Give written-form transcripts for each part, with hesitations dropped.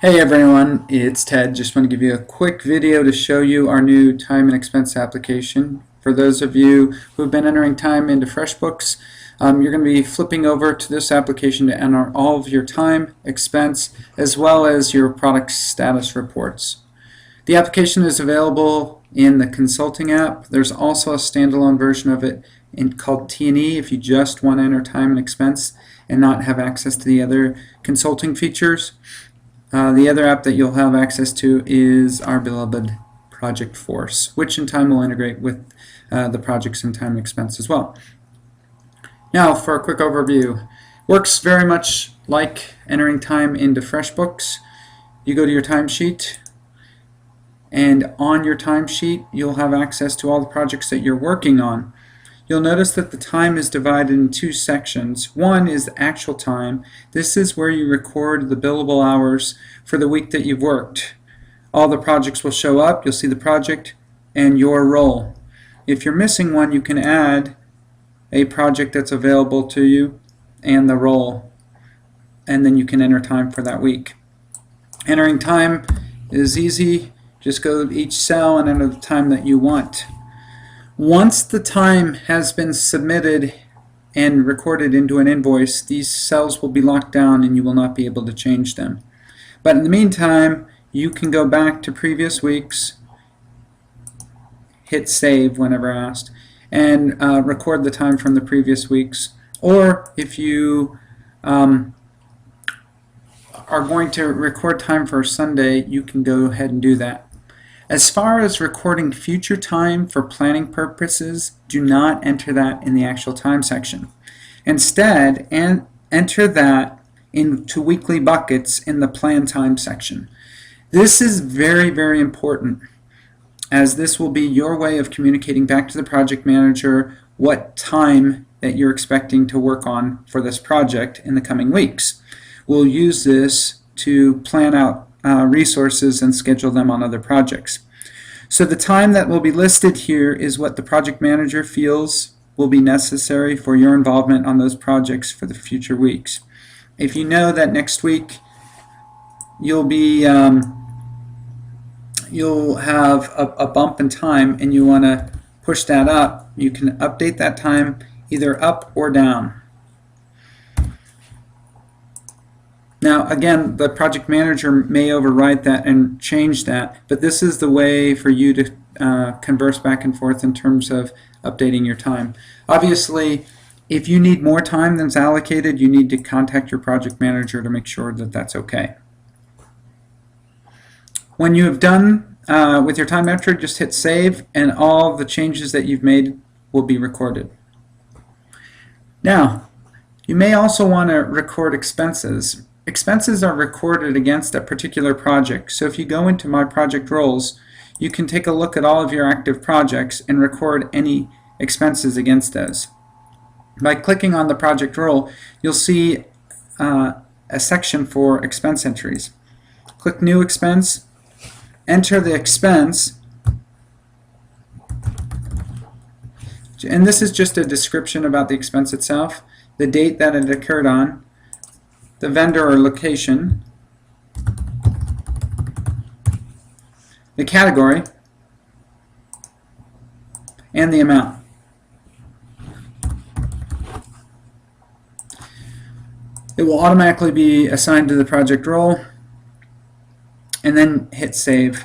Hey everyone, it's Ted. Just want to give you a quick video to show you our new time and expense application. For those of you who have been entering time into FreshBooks, you're going to be flipping over to this application to enter all of your time, expense, as well as your product status reports. The application is available in the consulting app. There's also a standalone version of it called T&E if you just want to enter time and expense and not have access to the other consulting features. The other app that you'll have access to is our beloved Project Force, which in time will integrate with the projects in time and expense as well. Now for a quick overview. Works very much like entering time into FreshBooks. You go to your timesheet, and on your timesheet you'll have access to all the projects that you're working on. You'll notice that the time is divided in two sections. One is the actual time. This is where you record the billable hours for the week that you've worked. All the projects will show up. You'll see the project and your role. If you're missing one, you can add a project that's available to you and the role, and then you can enter time for that week. Entering time is easy. Just go to each cell and enter the time that you want. Once the time has been submitted and recorded into an invoice, these cells will be locked down and you will not be able to change them. But in the meantime, you can go back to previous weeks, hit save whenever asked, and record the time from the previous weeks. Or if you are going to record time for Sunday, you can go ahead and do that. As far as recording future time for planning purposes, do not enter that in the actual time section. Instead, enter that into weekly buckets in the plan time section. This is very, very important, as this will be your way of communicating back to the project manager what time that you're expecting to work on for this project in the coming weeks. We'll use this to plan out resources and schedule them on other projects. So the time that will be listed here is what the project manager feels will be necessary for your involvement on those projects for the future weeks. If you know that next week you'll have a bump in time and you want to push that up, you can update that time either up or down. Now again, the project manager may override that and change that, but this is the way for you to converse back and forth in terms of updating your time. Obviously, if you need more time than's allocated, you need to contact your project manager to make sure that that's okay. When you have done with your time entry, just hit save and all the changes that you've made will be recorded. Now, you may also want to record expenses. Expenses are recorded against a particular project. So if you go into My Project Roles, you can take a look at all of your active projects and record any expenses against those. By clicking on the project role, you'll see a section for expense entries. Click New Expense, enter the expense, and this is just a description about the expense itself, the date that it occurred on, the vendor or location, the category, and the amount. It will automatically be assigned to the project role, and then hit save.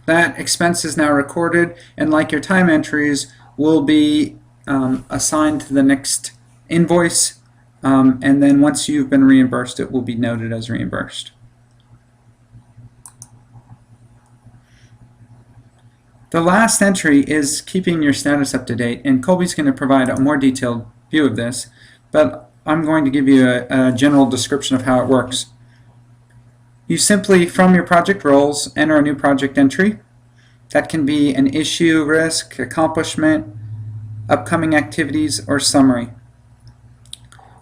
That expense is now recorded, and like your time entries, will be assigned to the next invoice. And then once you've been reimbursed, it will be noted as reimbursed. The last entry is keeping your status up to date, and Colby's going to provide a more detailed view of this, but I'm going to give you a general description of how it works. You simply, from your project roles, enter a new project entry. That can be an issue, risk, accomplishment, upcoming activities, or summary.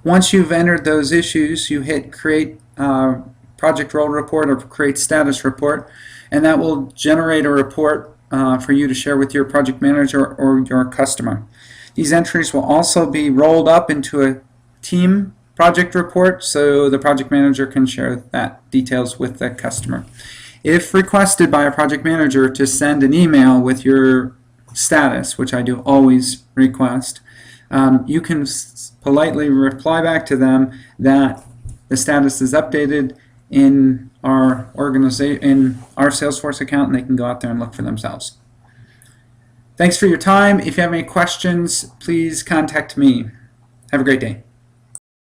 Once you've entered those issues, you hit Create Project Role Report or Create Status Report, and that will generate a report for you to share with your project manager or your customer. These entries will also be rolled up into a team project report so the project manager can share that details with the customer. If requested by a project manager to send an email with your status, which I do always request, you can politely reply back to them that the status is updated in our Salesforce account, and they can go out there and look for themselves. Thanks for your time. If you have any questions, please contact me. Have a great day.